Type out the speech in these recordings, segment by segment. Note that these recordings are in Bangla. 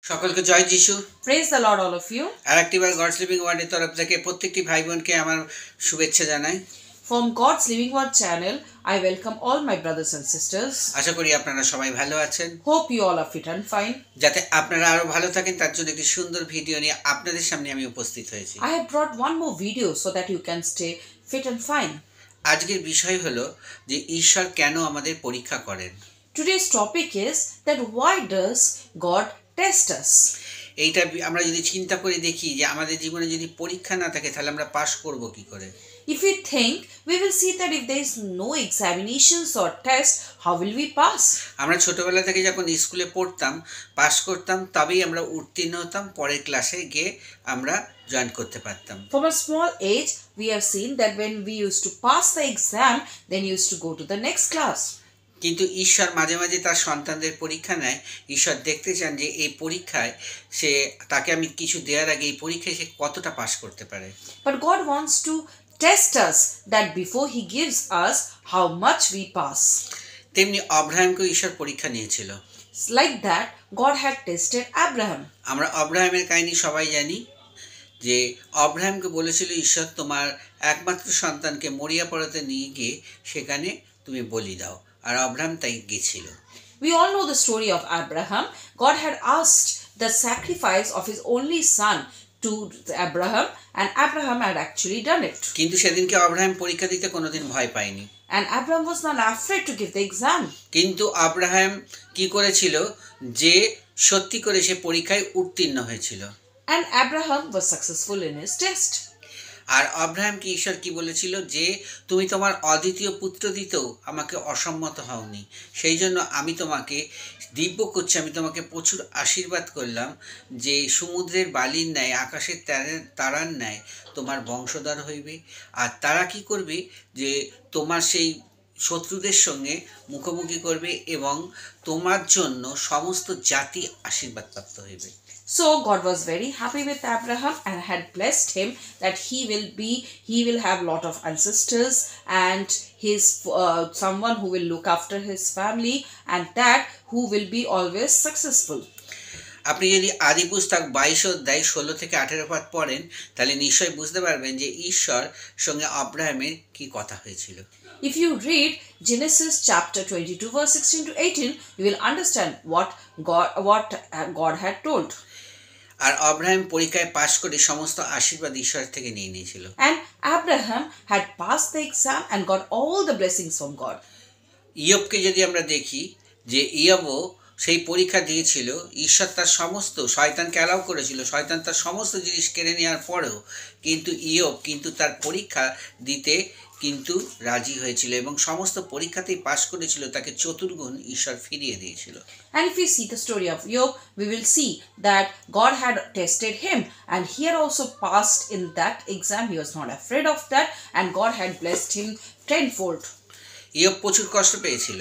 সকলকে জয় যিশু। Praise the Lord, all of you. আরেকটিবার গডস লিভিং ওয়ার্ডের তরফ থেকে প্রত্যেকটি ভাই বোনকে আমার শুভেচ্ছা জানাই। From God's Living Word channel, I welcome all my brothers and sisters. আশা করি আপনারা সবাই ভালো আছেন। Hope you all are fit and fine. যাতে আপনারা আরো ভালো থাকেন তার জন্য একটি সুন্দর ভিডিও নিয়ে আপনাদের সামনে আমি উপস্থিত হয়েছি। I have brought one more video so that you can stay fit and fine. আজকের বিষয় হলো যে ঈশ্বর কেন আমাদের পরীক্ষা করেন। Today's topic is that why does God test us? এইটা আমরা যদি চিন্তা করে দেখি যে আমাদের জীবনে যদি পরীক্ষা না থাকে তাহলে আমরা পাস করব কি করে। If we think, we will see that if there is no examinations or tests, how will we pass? আমরা ছোটবেলা থেকে যখন স্কুলে পড়তাম, পাস করতাম, তবেই আমরা উত্তীর্ণ হতাম, পরের ক্লাসে গিয়ে আমরা জয়েন করতে পারতাম। From a small age, we have seen that when we used to pass the exam, then used to go to the next class. কিন্তু ঈশ্বর মাঝে মাঝে তার সন্তানদের পরীক্ষা নেয়। ঈশ্বর দেখতে চান যে এই পরীক্ষায় তাকে আমি কিছু দেওয়ার আগে এই পরীক্ষায় সে কতটা পাস করতে পারে। But God wants to test us that before he gives us how much we pass. তেমনি অব্রাহামকে ঈশ্বর পরীক্ষা নিয়েছিল। Like that, God had tested Abraham. আমরা অব্রাহামের কাহিনী সবাই জানি যে অব্রাহামকে বলেছিল ঈশ্বর তোমার একমাত্র সন্তানকে মরিয়া পর্বতে নিয়ে গিয়ে সেখানে তুমি বলি দাও, আর অব্রাহাম তাই গিয়েছিল। We all know the story of Abraham. God had asked the sacrifice of his only son to Abraham, and Abraham had actually done it. কিন্তু সেদিনকে অব্রাহাম পরীক্ষা দিতে কোনোদিন ভয় পায়নি। And Abraham was not afraid to give the exam. কিন্তু অব্রাহাম কি করেছিল যে সত্যি করে সে পরীক্ষায় উত্তীর্ণ হয়েছিল। And Abraham was successful in his test. আর অব্রাহামকে ঈশ্বর কি বলেছিল যে তুমি তোমার অদ্বিতীয় পুত্র দিতেও আমাকে অসম্মত হওনি, সেই জন্য আমি তোমাকে দিব্য করছি, আমি তোমাকে প্রচুর আশীর্বাদ করলাম যে সমুদ্রের বালির ন্যায় আকাশের তারার ন্যায় তোমার বংশধর হইবে, আর তারা কি করবে যে তোমার সেই শত্রুদের সঙ্গে মুখোমুখি করবে এবং তোমার জন্য সমস্ত জাতি আশীর্বাদ প্রাপ্ত হইবে। So God was very happy with Abraham and had blessed him that he will have lot of ancestors and his someone who will look after his family, and that who will be always successful. আপনি যদি আদি পুস্তক 22 অধ্যায় 16 থেকে 18 পদ পড়েন তাহলে নিশ্চয়ই বুঝতে পারবেন যে ঈশ্বর সঙ্গে অব্রাহামের কি কথা হয়েছিল। If you read Genesis chapter 22 verse 16 to 18, you will understand what God had told. আর অব্রাহাম পরীক্ষায় পাশ করে সমস্ত আশীর্বাদ ঈশ্বর থেকে নিয়ে নিয়েছিল। And Abraham had passed the exam and got all the blessings from God. ইয়বকে যদি আমরা দেখি যে ইয়বও সেই পরীক্ষা দিয়েছিল, ঈশ্বর তার সমস্ত শয়তানকে অ্যালাউ করেছিল, শয়তান তার সমস্ত জিনিস কেড়ে নেওয়ার পরেও কিন্তু ইয়ব কিন্তু তার পরীক্ষা দিতে কিন্তু রাজি হয়েছিল এবং সমস্ত পরীক্ষাতেই পাশ করেছিল, তাকে চতুর্গুণ ঈশ্বর ফিরিয়ে দিয়েছিল। And if we see the story of Job, we will see that God had tested him and he had also passed in that exam. He was not afraid of that, and God had blessed him tenfold. ইয়ব প্রচুর কষ্ট পেয়েছিল,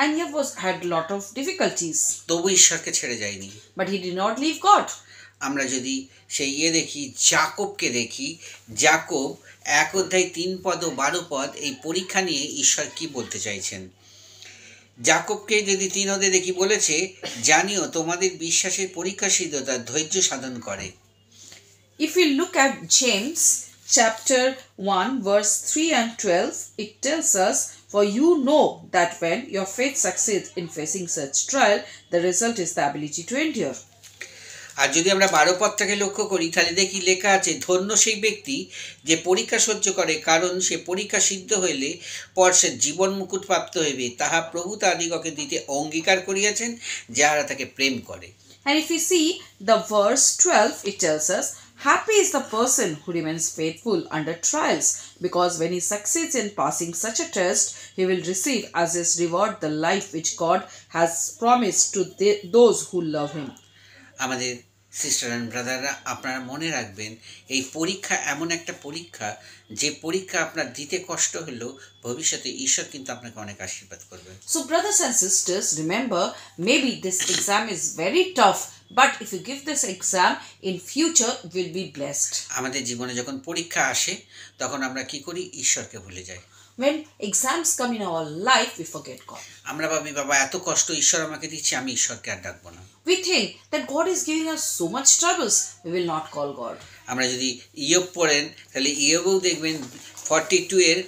and Job had a lot of difficulties, তবু ঈশ্বরকে ছেড়ে যায়নি। but he did not leave God. আমরা যদি সেই দেখি যাকবকে দেখি, যাকব 1 অধ্যায় 3 পদ ও 12 পদ এই পরীক্ষা নিয়ে ঈশ্বর কি বলতে চাইছেন। যাকবকে যদি 3 অধ্যায় দেখি বলেছে, জানিও তোমাদের বিশ্বাসের পরীক্ষা সিদ্ধতা ধৈর্য সাধন করে। If we look at James chapter 1 verse 3 and 12, it tells us, for you know that when your faith succeeds in facing such trial, the result is the ability to endure. আর যদি আমরা 12 পদটাকে লক্ষ্য করি তাহলে দেখি লেখা আছে, ধন্য সেই ব্যক্তি যে পরীক্ষা সহ্য করে, কারণ সে পরীক্ষা সিদ্ধ হইলে পর সে জীবন মুকুট প্রাপ্ত হইবে, তাহা প্রভু তাদিগকে দিতে অঙ্গীকার করিয়াছেন যাহারা তাকে প্রেম করে। And if we see the verse 12, it tells us, happy is the person who remains faithful under trials, because when he succeeds in passing such a test, he will receive as his reward the life which God has promised to those who love him. আমাদের সিস্টার অ্যান্ড ব্রাদাররা, আপনারা মনে রাখবেন এই পরীক্ষা এমন একটা পরীক্ষা যে পরীক্ষা আপনার দিতে কষ্ট হলেও ভবিষ্যতে ঈশ্বর কিন্তু আপনাকে অনেক আশীর্বাদ করবে। So brothers and sisters, remember, maybe this exam is very tough, but if you give this exam in future, you will be blessed. আমাদের জীবনে যখন পরীক্ষা আসে তখন আমরা কি করি? ঈশ্বরকে ভুলে যাই। When exams come in our life, we forget God. আমরা ভাবি বাবা এত কষ্ট ঈশ্বর আমাকে দিচ্ছে, আমি ঈশ্বরকে আর ডাকবো না। we think that God is giving us so much troubles, we will not call God. আমরা যদি ইয়োব পড়েন তাহলে ইয়োবেও দেখবেন 42 এর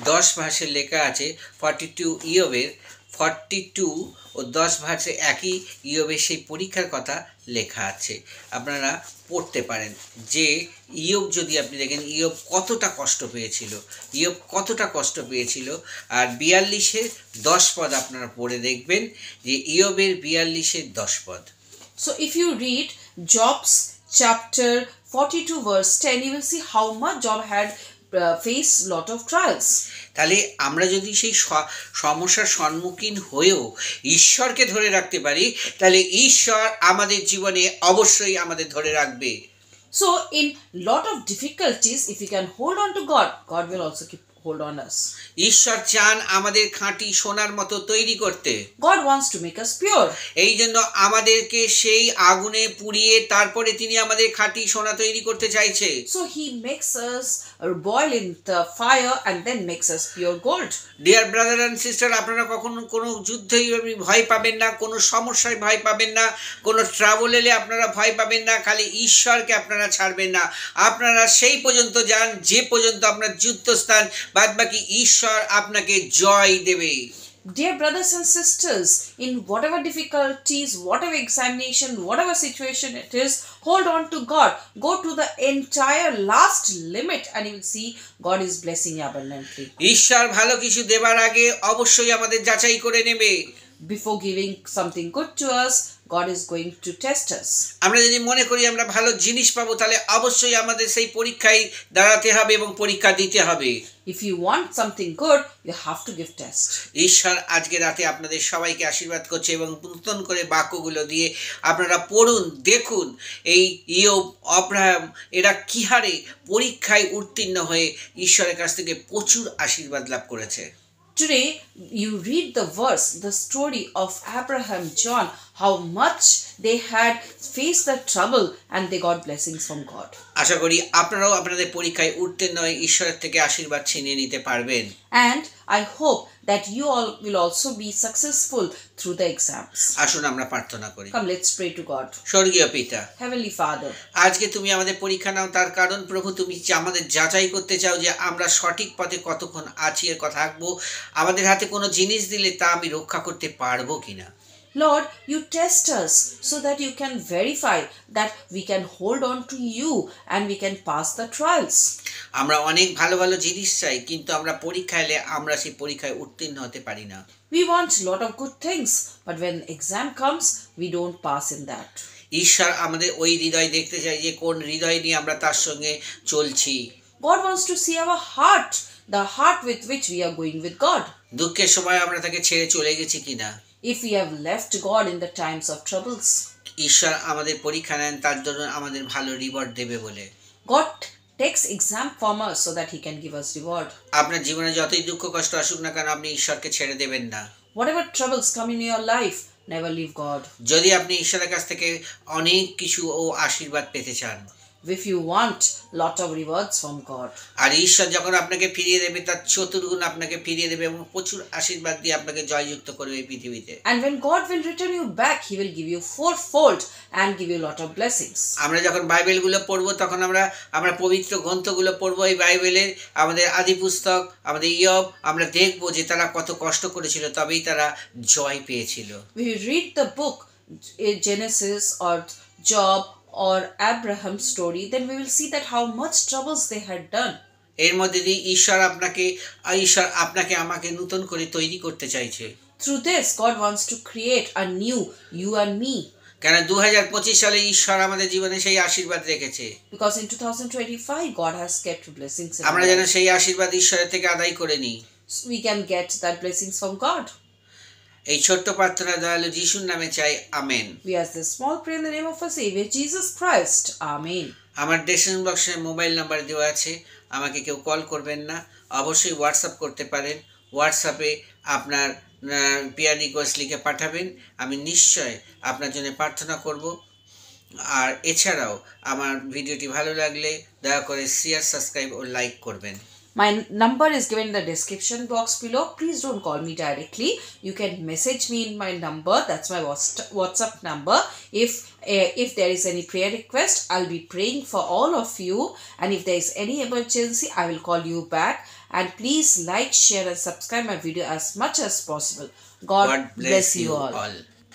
10 ভার্সে লেখা আছে, 42 ইয়োবের 42 ও 10 ভার্সে একই ইয়োবের সেই পরীক্ষার কথা লেখা আছে। আপনারা পড়তে পারেন যে ইয়োব, যদি আপনি দেখেন ইয়োব কতটা কষ্ট পেয়েছিল, ইয়োব কতটা কষ্ট পেয়েছিল। আর 42-এর 10 পদ আপনারা পড়ে দেখবেন যে ইয়োবের 42-এর 10 পদ। So if you read Job's chapter 42 verse 10, you will see how much Job had faced lot of trials. তাহলে আমরা যদি সেই সমস্যার সম্মুখীন হয়েও ঈশ্বরকে ধরে রাখতে পারি, তাহলে ঈশ্বর আমাদের জীবনে অবশ্যই আমাদের ধরে রাখবে। So in lot of difficulties, if we can hold on to God, God will also keep hold on us. ঈশ্বর চান আমাদের খাঁটি সোনার মতো তৈরি করতে। God wants to make us pure. এই জন্য আমাদেরকে সেই আগুনে পুড়িয়ে তারপরে তিনি আমাদের খাঁটি সোনা তৈরি করতে চাইছে। So he makes us boil in the fire and then makes us pure gold. Dear brother and sister, আপনারা কখনো কোনো যুদ্ধেই ভয় পাবেন না, কোনো সমস্যায় ভয় পাবেন না, কোনো ট্রাবল এলে আপনারা ভয় পাবেন না। খালি ঈশ্বরকে আপনারা ছাড়বেন না। আপনারা সেই পর্যন্ত যান যে পর্যন্ত আপনার যুদ্ধস্থান, বাদ বাকি ঈশ্বর আপনাকে জয় দেবে। Dear brothers and sisters, in whatever difficulties, whatever examination, whatever situation it is, hold on to God. Go to the entire last limit and you will see God is blessing you abundantly. ঈশ্বর ভালো কিছু দেবার আগে অবশ্যই আমাদের যাচাই করে নেবে। Before giving something good to us, God is going to test us. আমরা যদি মনে করি আমরা ভালো জিনিস পাবো, তাহলে অবশ্যই আমাদের সেই পরীক্ষায় দাঁড়াতে হবে এবং পরীক্ষা দিতে হবে। If you want something good, you have to give test. ঈশ্বর আজকে রাতে আপনাদের সবাইকে আশীর্বাদ করছে এবং নতুন করে বাক্যগুলো দিয়ে আপনারা পড়ুন, দেখুন এই ইয়োব, আব্রাহাম এরা কি হারে পরীক্ষায় উত্তীর্ণ হয়ে ঈশ্বরের কাছ থেকে প্রচুর আশীর্বাদ লাভ করেছে। Today, you read the verse, the story of Abraham, John, how much they had faced the trouble and they got blessings from God. আশা করি আপনারাও আপনাদের পরীক্ষায় উত্তীর্ণ হয়ে ঈশ্বরের থেকে আশীর্বাদ ছিনিয়ে নিতে পারবেন। And I hope that you all will also be successful through the exams. আসুন আমরা প্রার্থনা করি। Come, let's pray to God. স্বর্গীয় পিতা, Heavenly Father, আজকে তুমি আমাদের পরীক্ষা নাও, তার কারণ প্রভু তুমি আমাদের যাচাই করতে চাও যে আমরা সঠিক পথে কতক্ষণ আছি এর কথা থাকবো। আমাদের হাতে কোনো জিনিস দিলে তা আমি রক্ষা করতে পারবো কিনা। Lord, you test us so that you can verify that we can hold on to you and we can pass the trials. আমরা অনেক ভালো ভালো জিনিস চাই, কিন্তু আমরা পরীক্ষা এলে আমরা সেই পরীক্ষায় উত্তীর্ণ হতে পারি না। We want a lot of good things, but when exam comes, we don't pass in that. ঈশ্বর আমাদের ওই হৃদয় দেখতে চাই যে কোন হৃদয় নিয়ে আমরা তার সঙ্গে চলছি। God wants to see our heart, the heart with which we are going with God. দুঃখের সময় আমরা তাকে ছেড়ে চলে গেছি কিনা। If we have left God in the times of troubles, ঈশ্বর আমাদের পরীক্ষা নেন তার জন্য আমাদের ভালো রিওয়ার্ড দেবে বলে। God takes exam from us so that he can give us reward. আপনার জীবনে যতই দুঃখ কষ্ট আসুক না কেন, আপনি ঈশ্বরকে ছেড়ে দেবেন না। Whatever troubles come in your life, never leave God. যদি আপনি ঈশ্বরের কাছ থেকে অনেক কিছু ও আশীর্বাদ পেতে চান, If you want lot of rewards from God, আর ঈশ্বর যখন আপনাকে ফিরিয়ে দেবে তার চতুর্গুণ আপনাকে ফিরিয়ে দেবে এবং প্রচুর আশীর্বাদ দিয়ে আপনাকে জয়যুক্ত করবে এই পৃথিবীতে। and when God will return you back, he will give you fourfold and give you lot of blessings. আমরা যখন বাইবেলগুলো পড়বো তখন আমরা পবিত্র গ্রন্থগুলো পড়বো, এই বাইবেলের আমাদের আদি পুস্তক, আমাদের ইয়োব, আমরা দেখবো যে তারা কত কষ্ট করেছিল, তবেই তারা জয় পেয়েছিল। We read the book Genesis or Job or Abraham's story, then we will see that how much troubles they had done. এর মধ্যে দিয়ে ঈশ্বর আপনাকে আমাকে নতুন করে তৈরি করতে চাইছে। Through this, God wants to create a new you and me. কেন 2025 সালে ঈশ্বর আমাদের জীবনে সেই আশীর্বাদ রেখেছে, Because in 2025, God has kept blessings in আমরা our যেন life. সেই আশীর্বাদ ঈশ্বরের থেকে আদায় করে নিই। So we can get that blessings from God. এই ছোট্ট প্রার্থনা দয়ালু যিশুর নামে চাই, amen. We ask this small prayer in the name of our Savior Jesus Christ. Amen. আমার ডেসক্রিপশন বক্সে মোবাইল নাম্বার দেওয়া আছে, আমাকে কেউ কল করবেন না, অবশ্যই হোয়াটসঅ্যাপ করতে পারেন। হোয়াটসঅ্যাপে আপনার প্রেয়ার রিকোয়েস্ট লিখে পাঠাবেন, আমি নিশ্চয় আপনার জন্য প্রার্থনা করব। আর এছাড়াও আমার ভিডিওটি ভালো লাগলে দয়া করে শেয়ার, সাবস্ক্রাইব ও লাইক করবেন। My number is given in the description box below. Please don't call me directly. You can message me in my number. That's my WhatsApp number. If there is any prayer request, I'll be praying for all of you. And if there is any emergency, I will call you back. And please like, share and subscribe my video as much as possible. God bless you all.